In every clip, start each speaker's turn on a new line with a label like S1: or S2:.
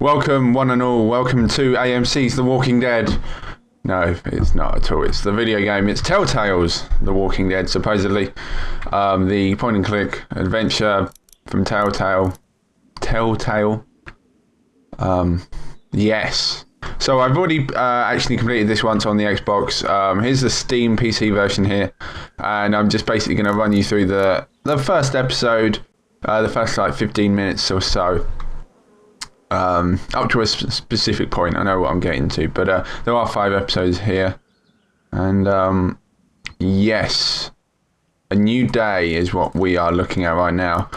S1: Welcome, one and all. Welcome to AMC's The Walking Dead. No, it's not at all. It's the video game. It's Telltale's The Walking Dead, supposedly. The point-and-click adventure from Telltale. Yes. So I've already actually completed this once on the Xbox. Here's the Steam PC version here. And I'm just basically going to run you through the first episode, the first like 15 minutes or so. Up to a specific point. I know what I'm getting to, but there are 5 episodes here. And yes, a new day is what we are looking at right now.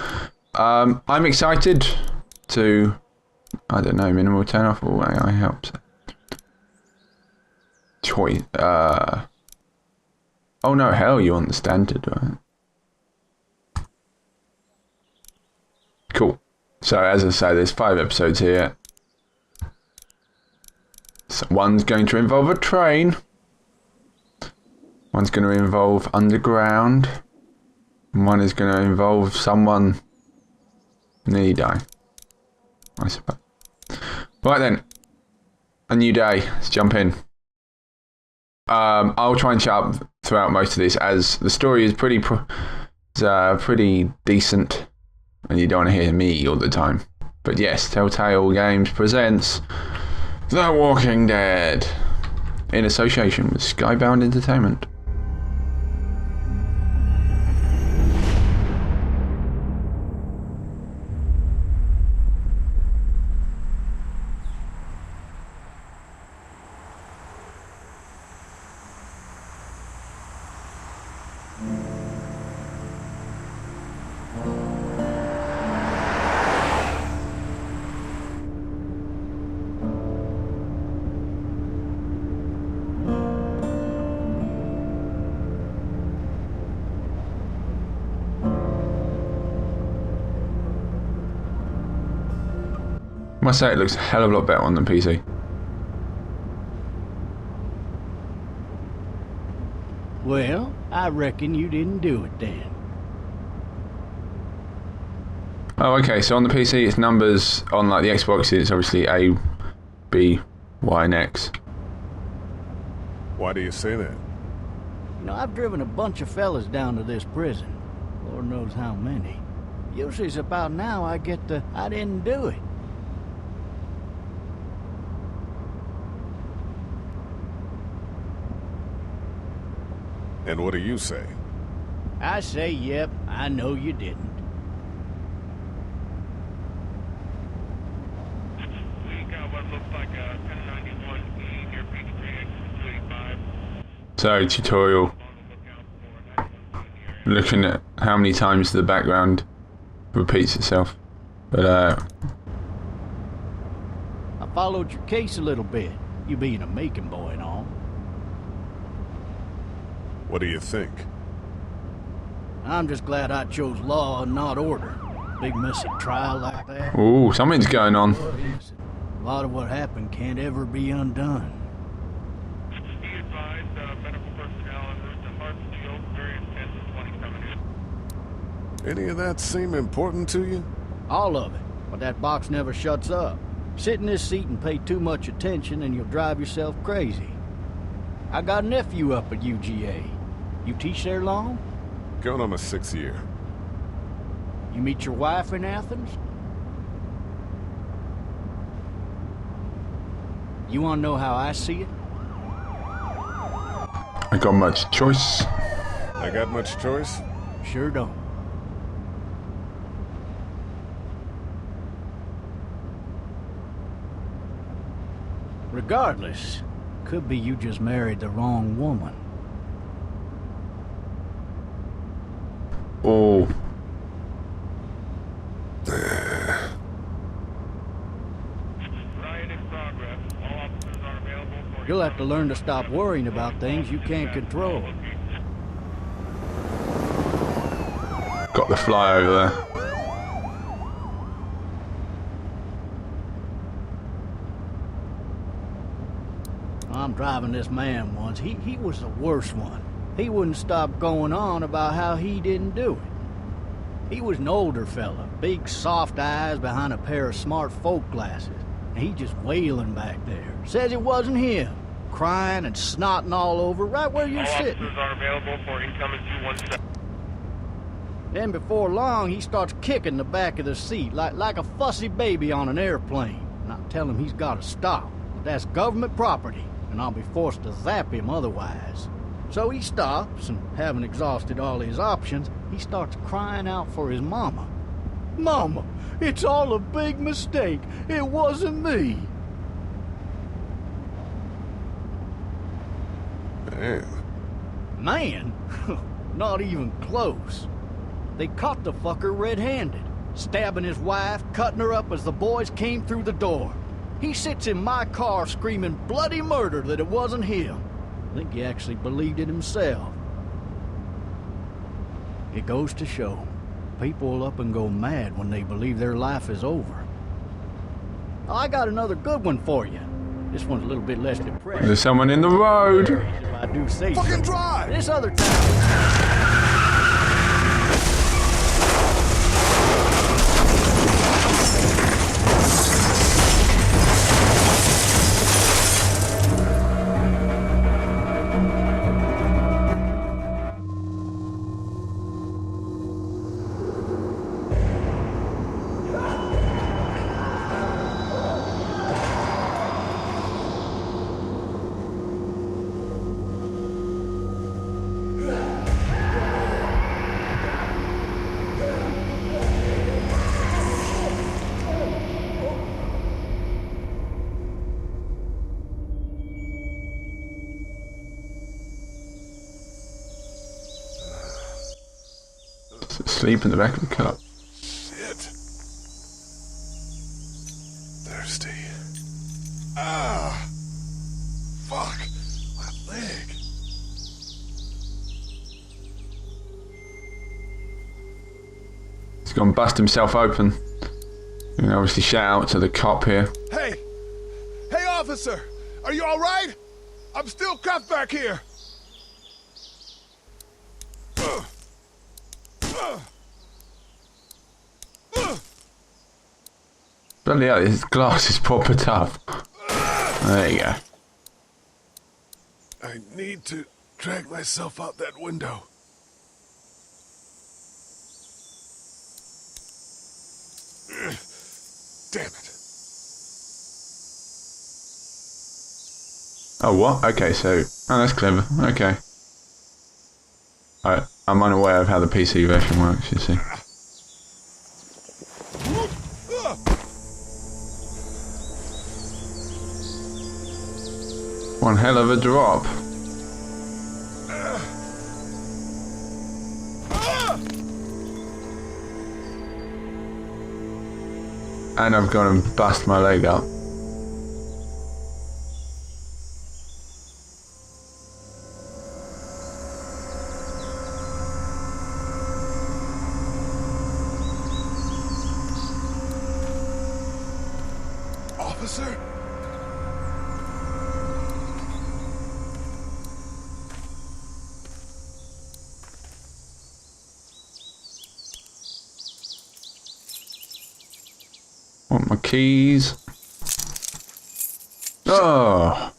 S1: I'm excited to, I don't know, minimal turn off or AI helps. Choice. Oh no, hell, you want the standard, right? Cool. So as I say, there's 5 episodes here. So one's going to involve a train. One's going to involve underground. And one is going to involve someone nearly dying, I suppose. Right then, a new day. Let's jump in. I'll try and shut up throughout most of this, as the story is pretty decent. And you don't want to hear me all the time. But yes, Telltale Games presents The Walking Dead in association with Skybound Entertainment. I must say it looks a hell of a lot better on the PC.
S2: Well, I reckon you didn't do it then.
S1: Oh, okay, so on the PC it's numbers, on like the Xbox it's obviously A, B, Y, and X.
S3: Why do you say that?
S2: You know, I've driven a bunch of fellas down to this prison. Lord knows how many. Usually it's about now I get the, I didn't do it.
S3: And what do you say?
S2: I say, yep, I know you didn't.
S4: We got what looks like a 1091E near Peach Creek, 285.
S1: So, tutorial. Looking at how many times the background repeats itself. But,
S2: I followed your case a little bit, you being a Macon boy and all.
S3: What do you think?
S2: I'm just glad I chose law and not order. Big messy trial like that.
S1: ooh, something's going on.
S2: A lot of what happened can't ever be undone.
S4: Be advised, medical personnel en route to Hartsfield, very intense 20 coming in.
S3: Any of that seem important to you?
S2: All of it, but that box never shuts up. Sit in this seat and pay too much attention and you'll drive yourself crazy. I got a nephew up at UGA. You teach there long?
S3: Going on my 6th year.
S2: You meet your wife in Athens? You want to know how I see it?
S1: I got much choice.
S3: I got much choice?
S2: Sure don't. Regardless, could be you just married the wrong woman.
S1: Oh.
S4: Riot in progress. All officers are available for...
S2: You'll have to learn to stop worrying about things you can't control.
S1: Got the fly over there.
S2: I'm driving this man once. He was the worst one. He wouldn't stop going on about how he didn't do it. He was an older fella, big soft eyes behind a pair of smart folk glasses. He just wailing back there. Says it wasn't him. Crying and snotting all over right where you're
S4: All
S2: sitting.
S4: officers are available for incoming 217.
S2: Then before long, he starts kicking the back of the seat like a fussy baby on an airplane. And I tell him he's got to stop. But that's government property, and I'll be forced to zap him otherwise. So he stops, and having exhausted all his options, he starts crying out for his mama. Mama, it's all a big mistake. It wasn't me.
S3: Man,
S2: Man? Not even close. They caught the fucker red-handed, stabbing his wife, cutting her up as the boys came through the door. He sits in my car screaming bloody murder that it wasn't him. I think he actually believed it himself. It goes to show, people will up and go mad when they believe their life is over. I got another good one for you. This one's a little bit less depressing.
S1: There's someone in the road.
S2: If I do say so.
S3: fucking drive!
S2: This other time...
S1: Sleep in the back of the car.
S3: Shit. Thirsty. Ah! Fuck! My leg.
S1: He's gone bust himself open. You can obviously shout out to the cop here.
S3: Hey! Hey, officer! Are you alright? I'm still cuffed back here!
S1: Bloody hell, his glass is proper tough. There you go.
S3: I need to drag myself out that window. Damn it.
S1: Oh, what? Okay, so... Oh, that's clever. Okay. I'm unaware of how the PC version works, you see. One hell of a drop. And I've gone and bust my leg up.
S3: Officer?
S1: Want my keys? Oh!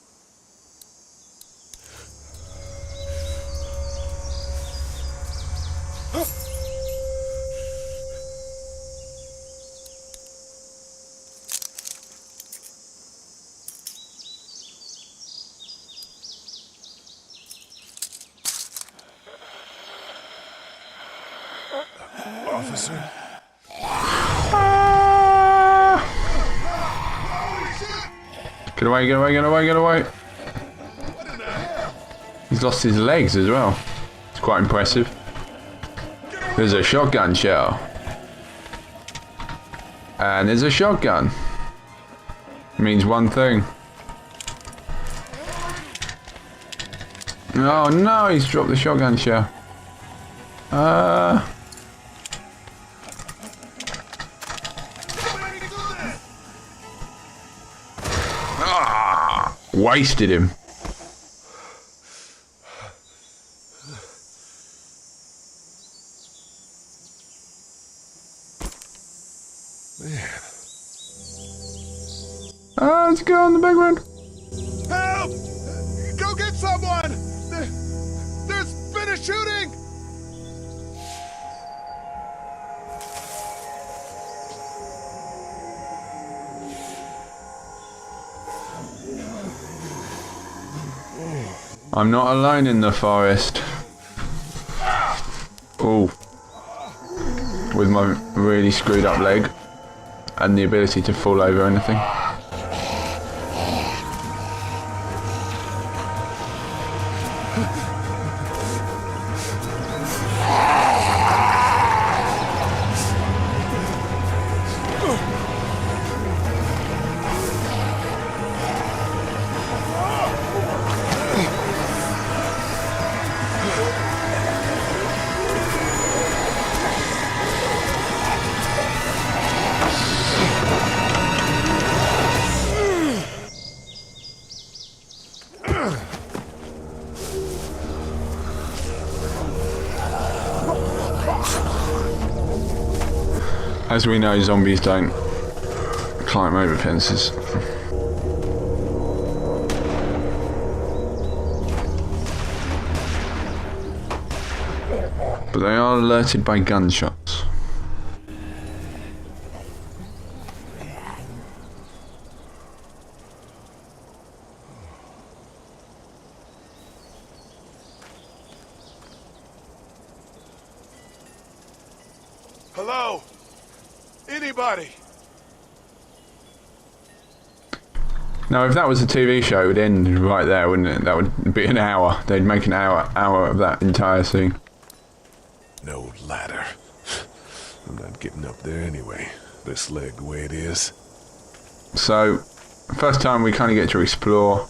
S3: Officer?
S1: Get away, get away, get away, get away! He's lost his legs as well. It's quite impressive. There's a shotgun shell. And there's a shotgun. It means one thing. Oh no, he's dropped the shotgun shell. Wasted him.
S3: Man.
S1: Let's go on the big one.
S3: Help! Go get someone! There's been a shooting!
S1: I'm not alone in the forest. Ooh. With my really screwed up leg and the ability to fall over anything. As we know, zombies don't climb over fences. But they are alerted by gunshots.
S3: Hello? Anybody?
S1: Now, if that was a TV show, it would end right there, wouldn't it? That would be an hour. They'd make an hour of that entire scene.
S3: No ladder. I'm not getting up there anyway. This leg the way it is.
S1: So, first time we kind of get to explore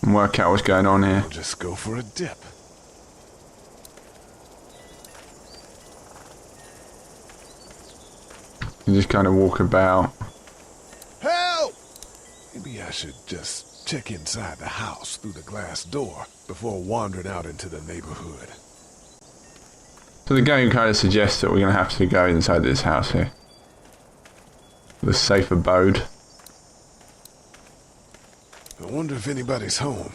S1: and work out what's going on here.
S3: I'll just go for a dip.
S1: You just kind of walk about.
S3: Help! Maybe I should just check inside the house through the glass door before wandering out into the neighborhood.
S1: So the game kind of suggests that we're going to have to go inside this house here. The safe abode.
S3: I wonder if anybody's home.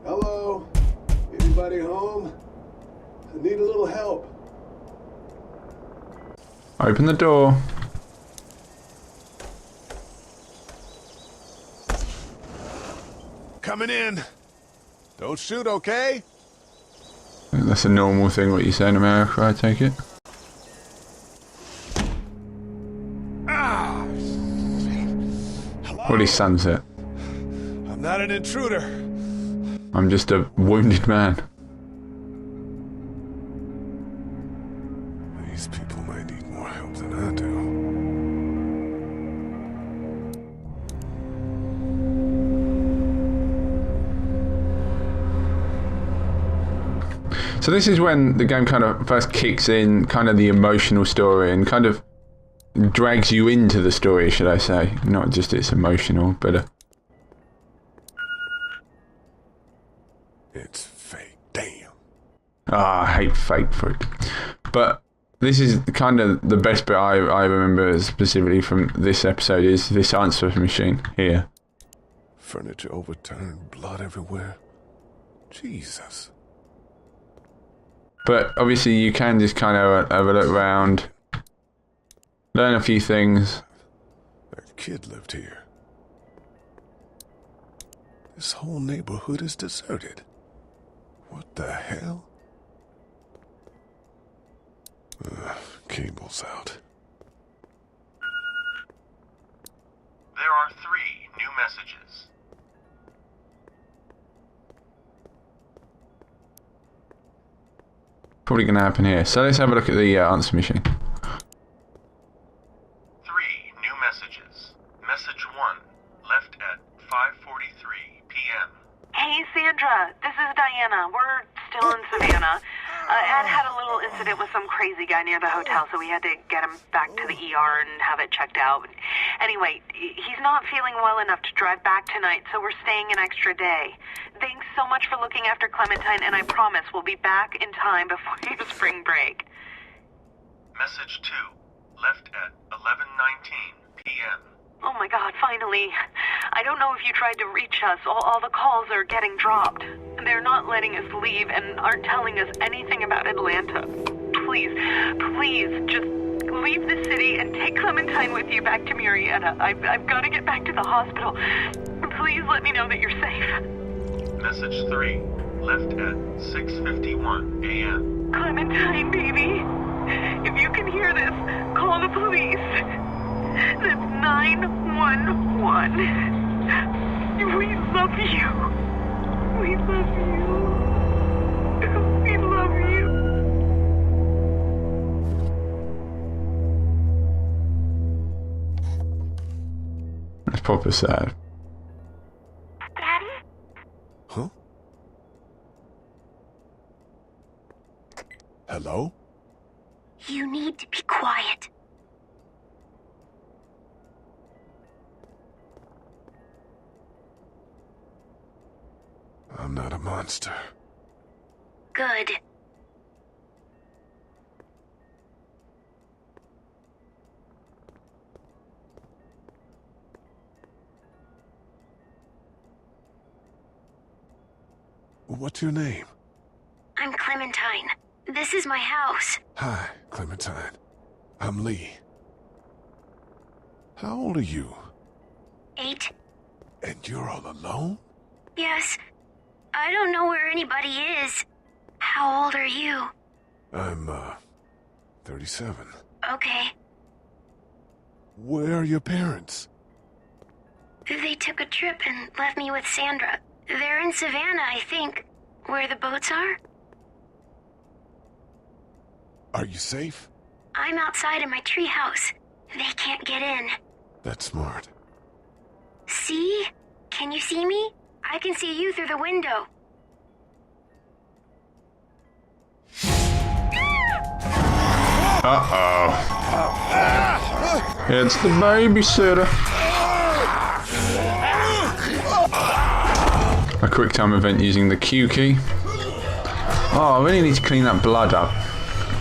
S3: Hello? Anybody home? I need a little help.
S1: Open the door.
S3: Coming in. Don't shoot, okay?
S1: That's a normal thing what you say in America, I take it.
S3: Ah! Hello?
S1: Bloody sunset.
S3: I'm not an intruder.
S1: I'm just a wounded man.
S3: These people might need more help than I do.
S1: So this is when the game kind of first kicks in, kind of the emotional story, and kind of drags you into the story, should I say. Not just it's emotional, but...
S3: It's fake. Damn.
S1: I hate fake fruit. But this is kind of the best bit I remember specifically from this episode is this answer machine here.
S3: Furniture overturned, blood everywhere. Jesus.
S1: But obviously you can just kind of have a look around, learn a few things.
S3: That kid lived here. This whole neighborhood is deserted. What the hell? Cable's out.
S5: There are 3 new messages.
S1: Probably going to happen here. So let's have a look at the answer machine.
S5: 3 new messages. Message 1, left at 5:43 p.m.
S6: Hey, Sandra. This is Diana. We're still in Savannah. Ed had a little incident with some crazy guy near the hotel, so we had to get him back to the ER and have it checked out. Anyway, he's not feeling well enough to drive back tonight, so we're staying an extra day. Thanks so much for looking after Clementine, and I promise we'll be back in time before your spring break.
S5: Message 2, left at 11:19 p.m.
S6: Oh my God, finally. I don't know if you tried to reach us. All the calls are getting dropped. They're not letting us leave and aren't telling us anything about Atlanta. Please, just leave the city and take Clementine with you back to Murrieta. I've got to get back to the hospital. Please let me know that you're safe.
S5: Message 3, left at 6:51 a.m.
S6: Clementine, baby. If you can hear this, call the police. That's 911. We love you. We love you. We love you.
S1: That's proper sad.
S6: Daddy?
S3: Huh? Hello?
S7: You need to be quiet.
S3: I'm not a monster.
S7: Good.
S3: What's your name?
S7: I'm Clementine. This is my house.
S3: Hi, Clementine. I'm Lee. How old are you?
S7: 8.
S3: And you're all alone?
S7: Yes. I don't know where anybody is. How old are you?
S3: I'm, 37.
S7: Okay.
S3: Where are your parents?
S7: They took a trip and left me with Sandra. They're in Savannah, I think. Where the boats are?
S3: Are you safe?
S7: I'm outside in my treehouse. They can't get in.
S3: That's smart.
S7: See? Can you see me? I can see you through the window.
S1: Uh-oh. It's the babysitter. A quick time event using the Q key. Oh, I really need to clean that blood up.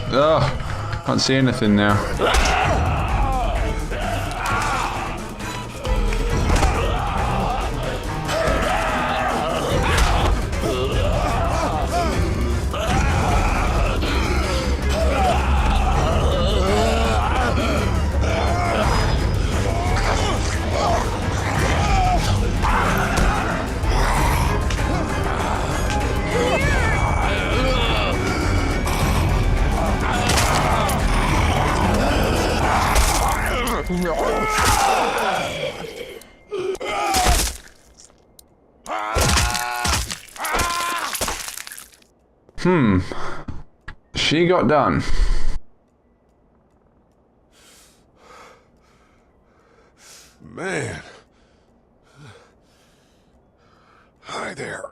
S1: Ugh, can't see anything now. She got done.
S3: Man. Hi there.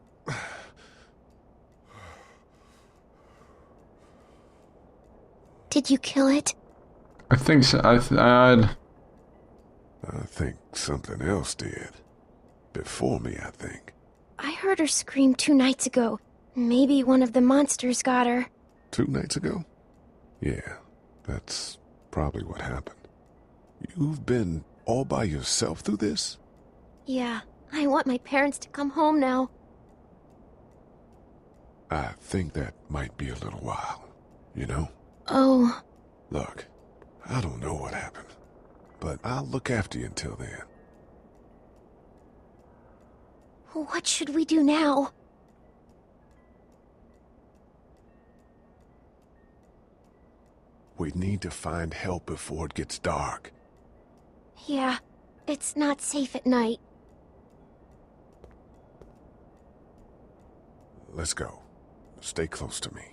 S7: Did you kill it?
S1: I think so.
S3: I think something else did. Before me, I think.
S7: I heard her scream 2 nights ago. Maybe one of the monsters got her.
S3: 2 nights ago? Yeah, that's probably what happened. You've been all by yourself through this?
S7: Yeah, I want my parents to come home now.
S3: I think that might be a little while, you know?
S7: Oh.
S3: Look, I don't know what happened, but I'll look after you until then.
S7: What should we do now?
S3: We need to find help before it gets dark.
S7: Yeah, it's not safe at night.
S3: Let's go. Stay close to me.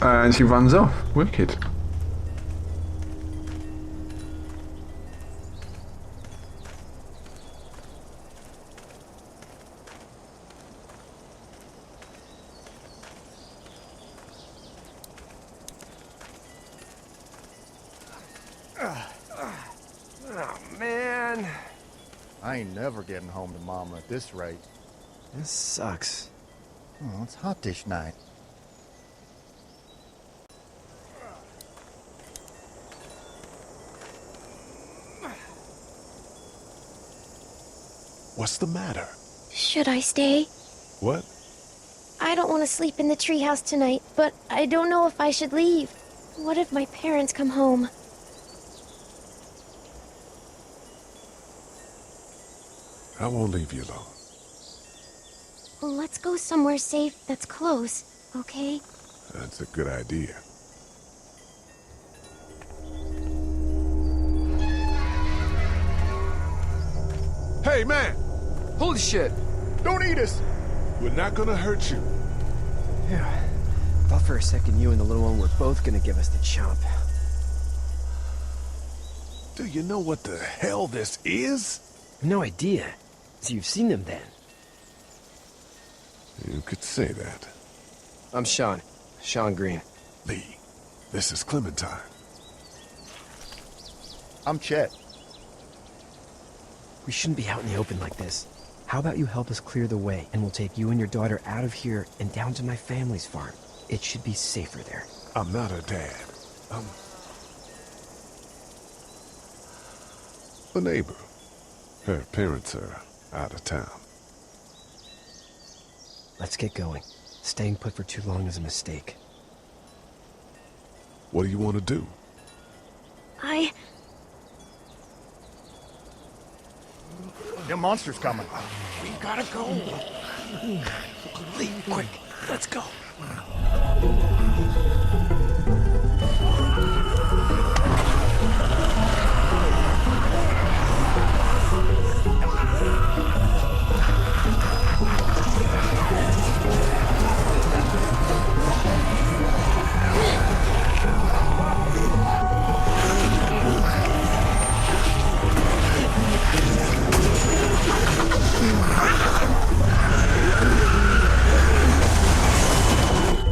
S1: And she runs off. Wicked.
S2: I ain't never getting home to Mama at this rate.
S8: This sucks.
S2: Oh, it's hot dish night.
S3: What's the matter?
S7: Should I stay?
S3: What?
S7: I don't want to sleep in the treehouse tonight, but I don't know if I should leave. What if my parents come home?
S3: I won't leave you alone.
S7: Well, let's go somewhere safe that's close, okay?
S3: That's a good idea. Hey, man!
S8: Holy shit!
S3: Don't eat us! We're not gonna hurt you.
S8: Yeah. Thought for a second you and the little one were both gonna give us the chomp.
S3: Do you know what the hell this is?
S8: No idea. So you've seen them then?
S3: You could say that.
S8: I'm Sean. Sean Green.
S3: Lee, this is Clementine.
S2: I'm Chet.
S8: We shouldn't be out in the open like this. How about you help us clear the way, and we'll take you and your daughter out of here and down to my family's farm. It should be safer there.
S3: I'm not her dad. I'm a neighbor. Her parents are out of town.
S8: Let's get going. Staying put for too long is a mistake.
S3: What do you want to do?
S2: The monster's coming.
S3: We gotta go.
S8: Lee, quick, let's go.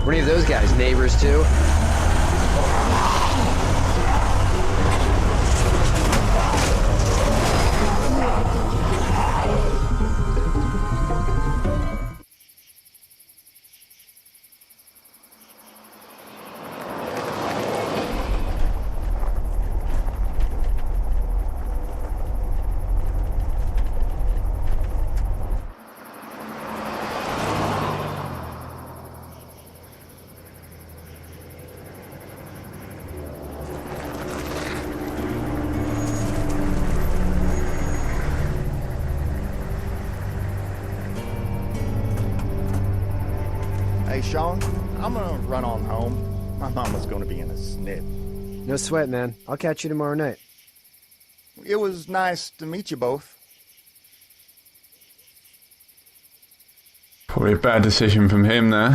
S8: Were any of those guys neighbors too?
S2: Hey, Sean, I'm gonna run on home. My mama's gonna be in a snit.
S8: No sweat, man. I'll catch you tomorrow night.
S2: It was nice to meet you both.
S1: Probably a bad decision from him there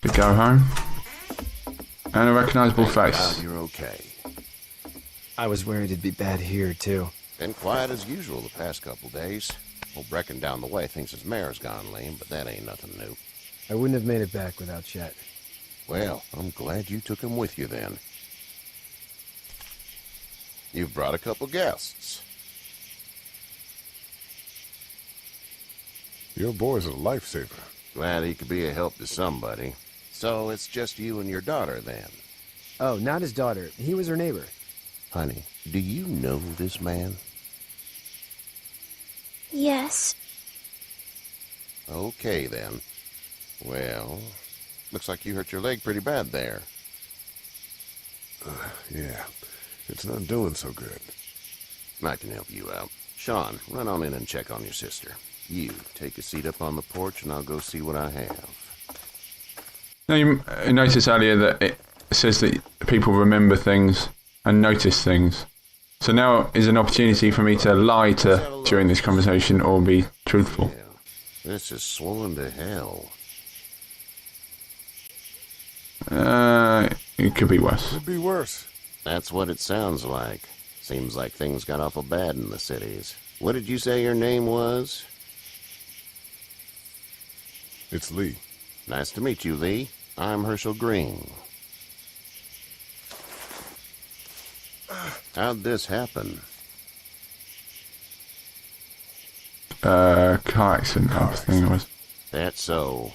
S1: to go home. And a recognisable face.
S9: God, you're okay.
S8: I was worried it'd be bad here, too.
S9: Been quiet as usual the past couple days. Old Brecken down the way thinks his mare's gone lame, but that ain't nothing new.
S8: I wouldn't have made it back without Chet.
S9: Well, I'm glad you took him with you then. You've brought a couple guests.
S3: Your boy's a lifesaver.
S9: Glad he could be a help to somebody. So it's just you and your daughter then.
S8: Oh, not his daughter. He was her neighbor.
S9: Honey, do you know this man?
S7: Yes.
S9: Okay then. Well, looks like you hurt your leg pretty bad there.
S3: Yeah, it's not doing so good.
S9: I can help you out. Sean, run on in and check on your sister. You, take a seat up on the porch and I'll go see what I have.
S1: Now, you noticed earlier that it says that people remember things and notice things. So now is an opportunity for me to lie to during this conversation or be truthful.
S9: Yeah, this is swollen to hell.
S1: It could be worse.
S3: Could be worse.
S9: That's what it sounds like. Seems like things got awful bad in the cities. What did you say your name was?
S3: It's Lee.
S9: Nice to meet you, Lee. I'm Herschel Green. How'd this happen?
S1: car accident type thing it was.
S9: That's so.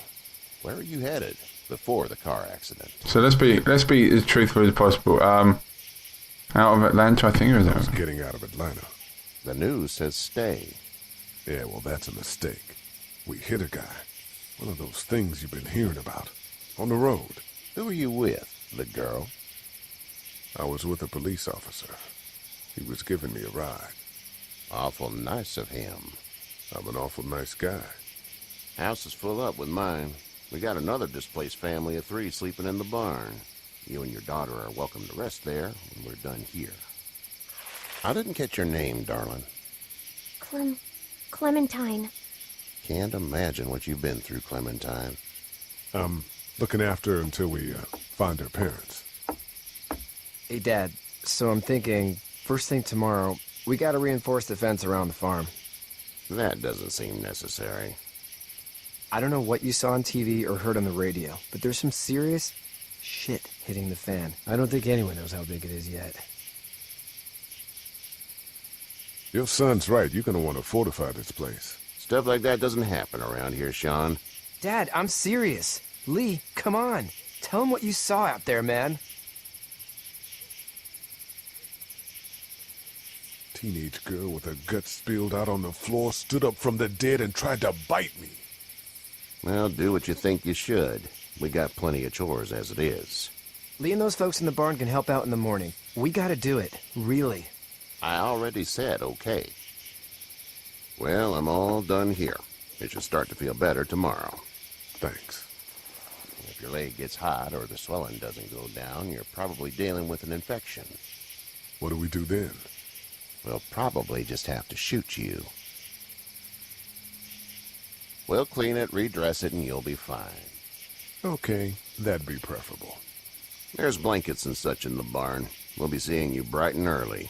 S9: Where are you headed before the car accident?
S1: So let's be as truthful as possible. Out of Atlanta, I think, or is
S3: I was
S1: it?
S3: getting out of Atlanta.
S9: The news says stay.
S3: Yeah, well, that's a mistake. We hit a guy. One of those things you've been hearing about. On the road.
S9: Who are you with? The girl?
S3: I was with a police officer. He was giving me a ride.
S9: Awful nice of him.
S3: I'm an awful nice guy.
S9: House is full up with mine. We got another displaced family of 3 sleeping in the barn. You and your daughter are welcome to rest there when we're done here. I didn't catch your name, darling.
S7: Clementine.
S9: Can't imagine what you've been through, Clementine.
S3: I'm looking after her until we find her parents.
S8: Hey, Dad. So I'm thinking, first thing tomorrow, we gotta reinforce the fence around the farm.
S9: That doesn't seem necessary.
S8: I don't know what you saw on TV or heard on the radio, but there's some serious shit hitting the fan. I don't think anyone knows how big it is yet.
S3: Your son's right. You're gonna want to fortify this place.
S9: Stuff like that doesn't happen around here, Sean.
S8: Dad, I'm serious. Lee, come on. Tell him what you saw out there, man.
S3: Teenage girl with her guts spilled out on the floor stood up from the dead and tried to bite me.
S9: Well, do what you think you should. We got plenty of chores as it is.
S8: Lee and those folks in the barn can help out in the morning. We gotta do it. Really.
S9: I already said okay. Well, I'm all done here. It should start to feel better tomorrow.
S3: Thanks.
S9: If your leg gets hot or the swelling doesn't go down, you're probably dealing with an infection.
S3: What do we do then?
S9: We'll probably just have to shoot you. We'll clean it, redress it, and you'll be fine.
S3: Okay, that'd be preferable.
S9: There's blankets and such in the barn. We'll be seeing you bright and early.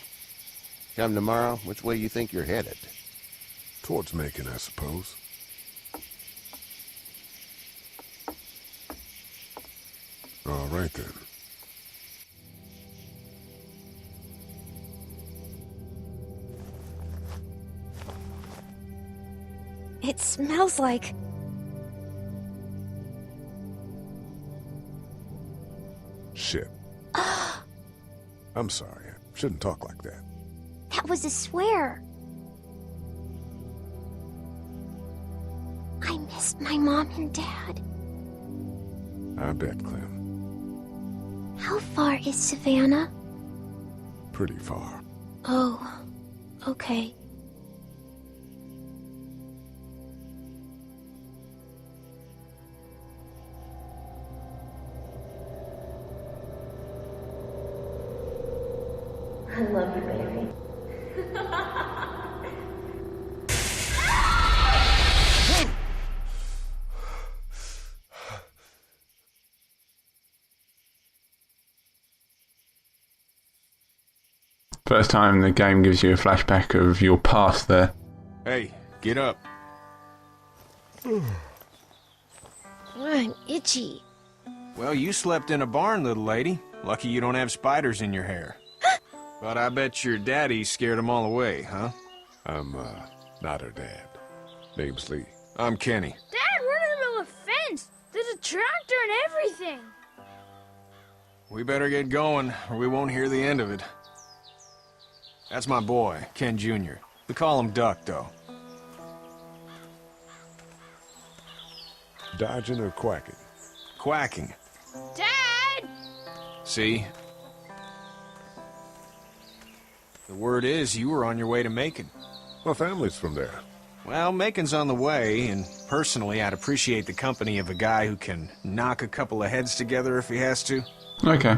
S9: Come tomorrow, which way you think you're headed?
S3: Towards Macon, I suppose. All right, then.
S7: It smells like...
S3: Shit. I'm sorry. I shouldn't talk like that.
S7: That was a swear. I missed my mom and dad.
S3: I bet, Clem.
S7: How far is Savannah?
S3: Pretty far.
S7: Oh, okay.
S10: I love you, baby.
S1: First time the game gives you a flashback of your past there.
S11: Hey, get up.
S7: I'm itchy.
S11: Well, you slept in a barn, little lady. Lucky you don't have spiders in your hair. But I bet your daddy scared them all away, huh?
S3: I'm, not her dad. Name's Lee.
S11: I'm Kenny.
S10: Dad, we're in the middle of a fence. There's a tractor and everything.
S11: We better get going, or we won't hear the end of it. That's my boy, Ken Jr. We call him Duck, though.
S3: Dodging or quacking?
S11: Quacking.
S10: Dad!
S11: See? The word is you were on your way to Macon.
S3: My family's from there.
S11: Well, Macon's on the way, and personally, I'd appreciate the company of a guy who can knock a couple of heads together if he has to.
S1: Okay.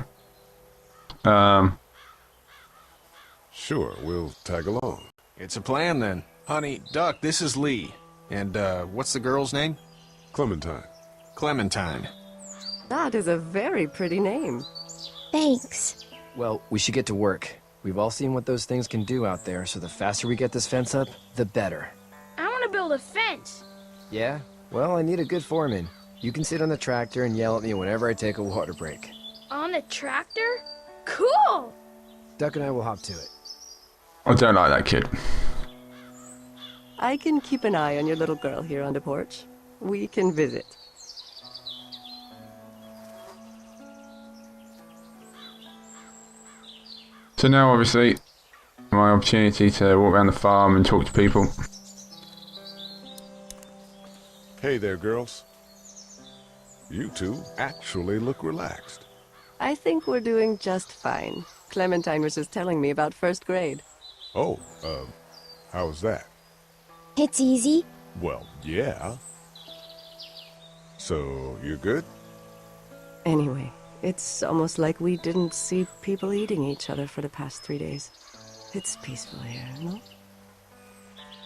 S3: Sure, we'll tag along.
S11: It's a plan, then. Honey, Duck, this is Lee. And, what's the girl's name?
S3: Clementine.
S11: Clementine.
S12: That is a very pretty name.
S7: Thanks.
S8: Well, we should get to work. We've all seen what those things can do out there, so the faster we get this fence up, the better.
S10: I want to build a fence.
S8: Yeah? Well, I need a good foreman. You can sit on the tractor and yell at me whenever I take a water break.
S10: On the tractor? Cool!
S8: Duck and I will hop to it.
S1: I don't like that kid.
S12: I can keep an eye on your little girl here on the porch. We can visit.
S1: So now, obviously, my opportunity to walk around the farm and talk to people.
S3: Hey there, girls. You two actually look relaxed.
S12: I think we're doing just fine. Clementine was just telling me about first grade.
S3: Oh, how was that?
S10: It's easy.
S3: Well, yeah. So, you're good?
S12: Anyway, it's almost like we didn't see people eating each other for the past 3 days. It's peaceful here, no?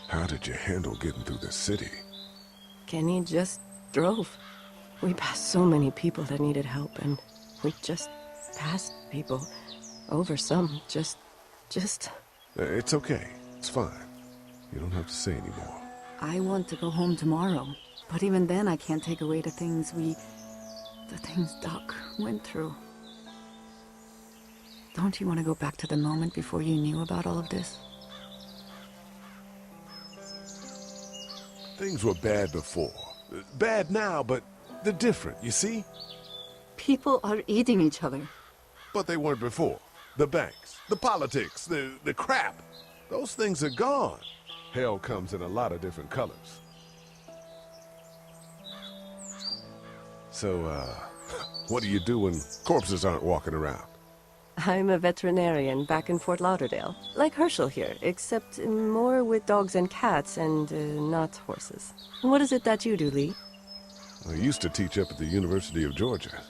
S3: How did you handle getting through the city?
S12: Kenny just drove. We passed so many people that needed help, and we just passed people. Over some, just...
S3: It's okay. It's fine. You don't have to say anymore.
S13: I want to go home tomorrow, but even then I can't take away the things Doc went through. Don't you want to go back to the moment before you knew about all of this?
S3: Things were bad before. Bad now, but they're different, you see?
S13: People are eating each other.
S3: But they weren't before. The banks, the politics, the crap. Those things are gone. Hell comes in a lot of different colors. So, what do you do when corpses aren't walking around?
S12: I'm a veterinarian back in Fort Lauderdale. Like Herschel here, except more with dogs and cats and not horses. What is it that you do, Lee?
S3: I used to teach up at the University of Georgia.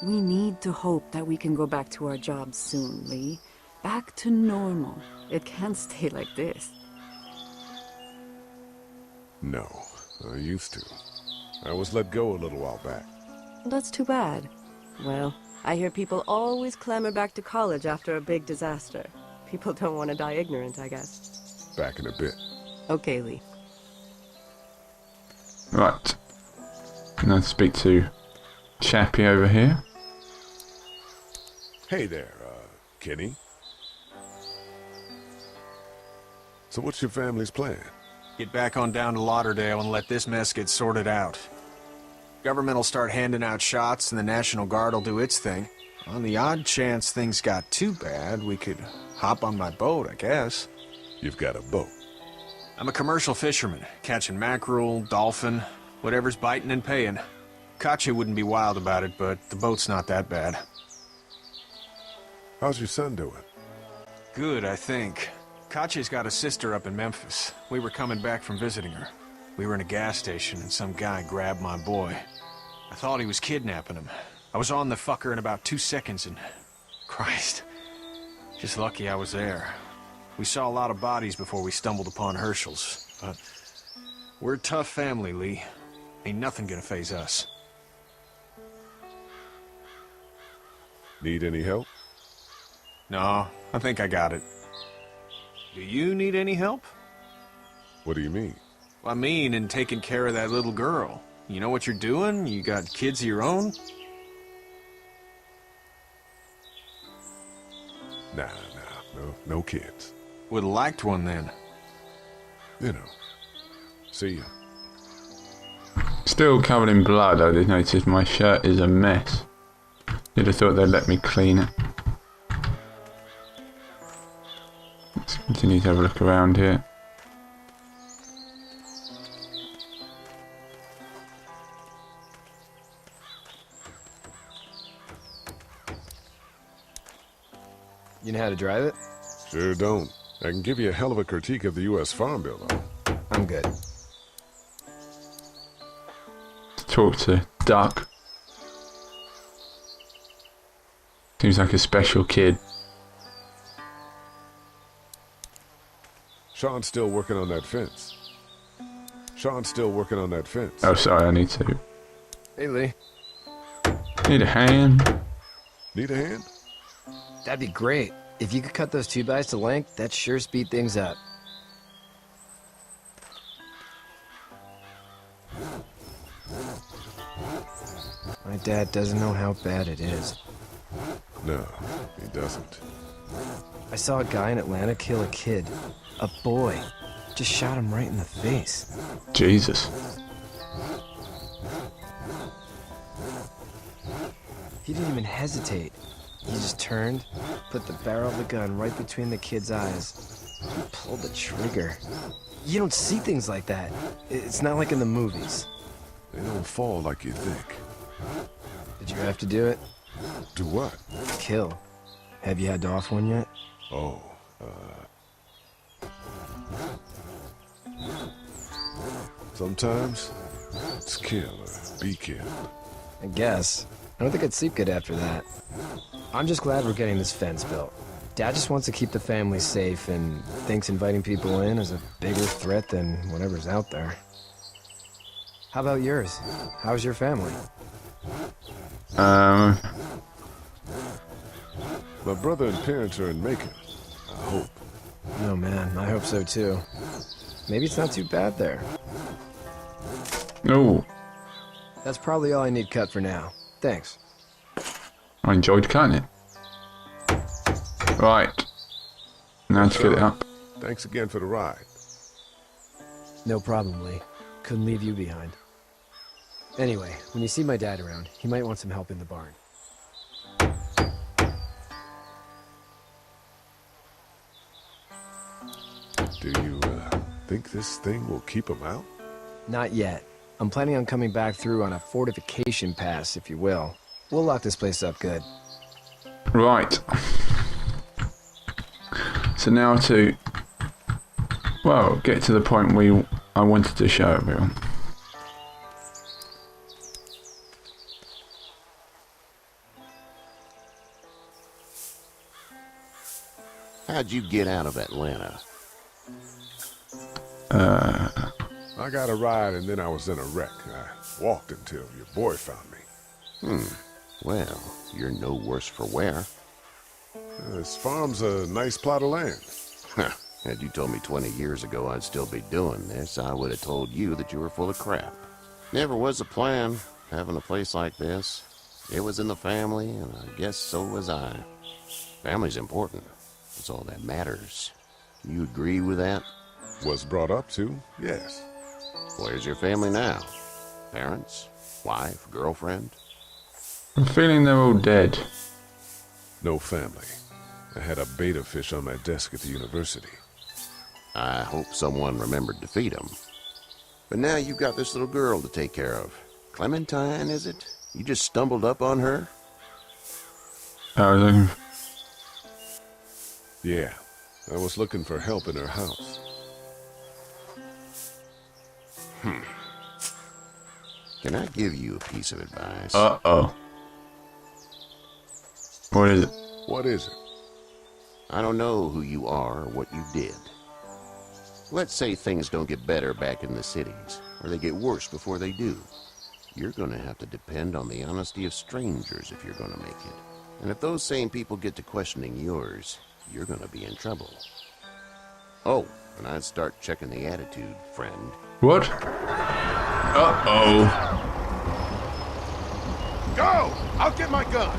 S13: We need to hope that we can go back to our jobs soon, Lee. Back to normal. It can't stay like this.
S3: No, I used to. I was let go a little while back.
S12: That's too bad. Well, I hear people always clamor back to college after a big disaster. People don't want to die ignorant, I guess.
S3: Back in a bit.
S12: Okay, Lee.
S1: Right. Now speak to Chappie over here.
S3: Hey there, Kenny. So what's your family's plan?
S11: Get back on down to Lauderdale and let this mess get sorted out. Government will start handing out shots and the National Guard will do its thing. On the odd chance things got too bad, we could hop on my boat, I guess.
S3: You've got a boat.
S11: I'm a commercial fisherman, catching mackerel, dolphin, whatever's biting and paying. Katya wouldn't be wild about it, but the boat's not that bad.
S3: How's your son doing?
S11: Good, I think. Katya's got a sister up in Memphis. We were coming back from visiting her. We were in a gas station and some guy grabbed my boy. I thought he was kidnapping him. I was on the fucker in about 2 seconds and... Christ. Just lucky I was there. We saw a lot of bodies before we stumbled upon Herschel's, but... We're a tough family, Lee. Ain't nothing gonna faze us.
S3: Need any help?
S11: No, I think I got it. Do you need any help?
S3: What do you mean?
S11: I mean, in taking care of that little girl. You know what you're doing? You got kids of your own?
S3: Nah, no kids.
S11: Would've liked one then.
S3: You know. See ya.
S1: Still covered in blood. I did notice my shirt is a mess. You'd have thought they'd let me clean it. Let's continue to have a look around here.
S8: You know how to drive it?
S3: Sure don't. I can give you a hell of a critique of the U.S. Farm Bill, though.
S8: I'm good.
S1: Talk to Duck. Seems like a special kid.
S3: Sean's still working on that fence.
S1: Oh, sorry, I need to.
S8: Hey, Lee.
S1: Need a hand?
S3: Need a hand?
S8: That'd be great. If you could cut those 2x to length, that'd sure speed things up. My dad doesn't know how bad it is.
S3: No, he doesn't.
S8: I saw a guy in Atlanta kill a kid. A boy. Just shot him right in the face.
S1: Jesus.
S8: He didn't even hesitate. He just turned, put the barrel of the gun right between the kid's eyes. He pulled the trigger. You don't see things like that. It's not like in the movies.
S3: They don't fall like you think.
S8: Did you have to do it?
S3: Do what?
S8: Kill. Have you had to off one yet?
S3: Oh, sometimes it's kill or be killed.
S8: I guess. I don't think I'd sleep good after that. I'm just glad we're getting this fence built. Dad just wants to keep the family safe and thinks inviting people in is a bigger threat than whatever's out there. How about yours? How's your family?
S3: My brother and parents are in Macon. I hope.
S8: Oh man, I hope so too. Maybe it's not too bad there.
S1: No.
S8: That's probably all I need cut for now. Thanks.
S1: I enjoyed cutting it. Right. Now to get it up.
S3: Thanks again for the ride.
S8: No problem, Lee. Couldn't leave you behind. Anyway, when you see my dad around, he might want some help in the barn.
S3: Do you, think this thing will keep him out?
S8: Not yet. I'm planning on coming back through on a fortification pass, if you will. We'll lock this place up good.
S1: Right. So now to, well, get to the point I wanted to show everyone.
S9: How'd you get out of Atlanta?
S3: I got a ride and then I was in a wreck. I walked until your boy found me.
S9: Well, you're no worse for wear.
S3: This farm's a nice plot of land.
S9: Had you told me 20 years ago I'd still be doing this, I would have told you that you were full of crap. Never was a plan, having a place like this. It was in the family, and I guess so was I. Family's important. That's all that matters. You agree with that?
S3: Was brought up to, yes.
S9: Where's your family now? Parents? Wife? Girlfriend?
S1: I'm feeling they're all dead.
S3: No family. I had a betta fish on my desk at the university.
S9: I hope someone remembered to feed him. But now you've got this little girl to take care of. Clementine, is it? You just stumbled up on her?
S3: Yeah, I was looking for help in her house.
S9: Can I give you a piece of advice?
S1: Uh-oh. What is it?
S3: What is it?
S9: I don't know who you are or what you did. Let's say things don't get better back in the cities, or they get worse before they do. You're gonna have to depend on the honesty of strangers if you're gonna make it. And if those same people get to questioning yours, you're gonna be in trouble. Oh, and I'd start checking the attitude, friend.
S1: What? Uh-oh.
S3: Go! I'll get my gun!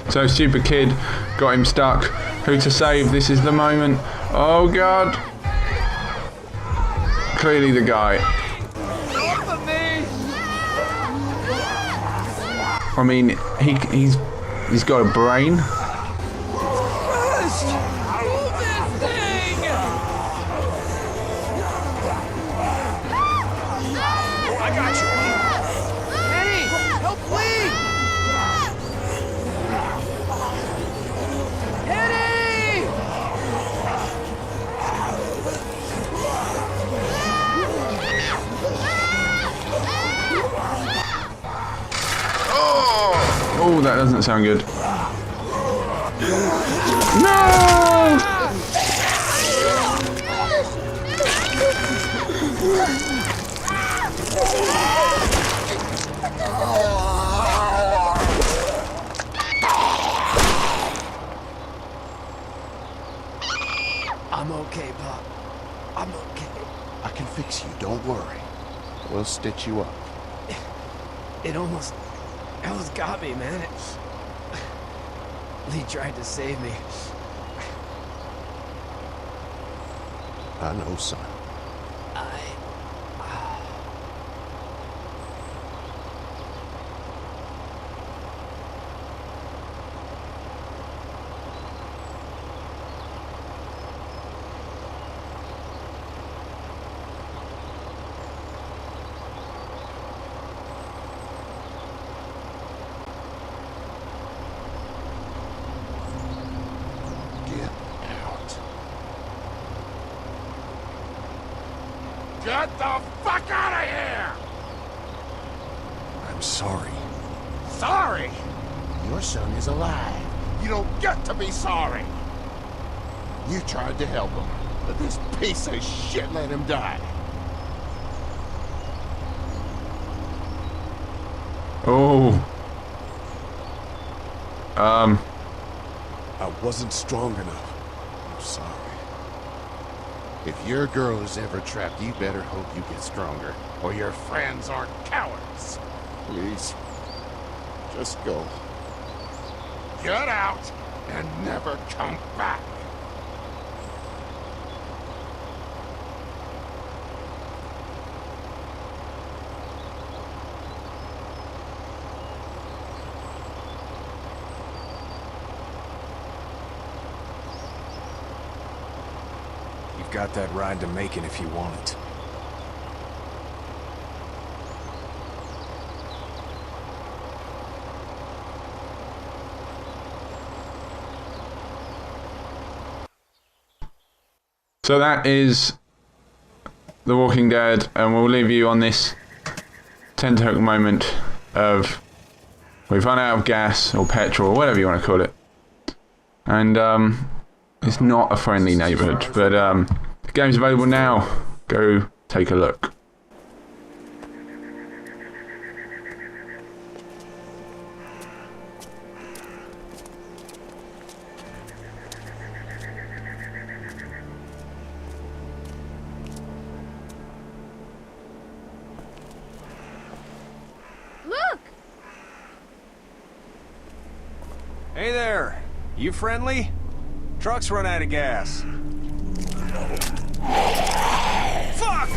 S1: So stupid kid got him stuck. Who to save? This is the moment. Oh god. Clearly the guy. I mean, he's got a brain. Oh, that doesn't sound good. No!
S8: I'm okay, Pop. I'm okay.
S9: I can fix you, don't worry. We'll stitch you up.
S8: It almost got me, man. Lee tried to save me.
S9: I know, son.
S3: Get the fuck out of here!
S11: I'm sorry.
S3: Sorry?
S9: Your son is alive.
S3: You don't get to be sorry!
S9: You tried to help him, but this piece of shit let him die.
S1: Oh.
S3: I wasn't strong enough. I'm sorry.
S9: If your girl is ever trapped, you better hope you get stronger, or your friends aren't cowards. Please, just go.
S3: Get out and never come back!
S11: You've got that ride to Macon if you want it.
S1: So that is The Walking Dead, and we'll leave you on this tenterhook moment of we've run out of gas or petrol or whatever you want to call it, and it's not a friendly neighbourhood, but the game's available now. Go take a look.
S10: Look!
S11: Hey there! You friendly? Truck's run out of gas. Fuck!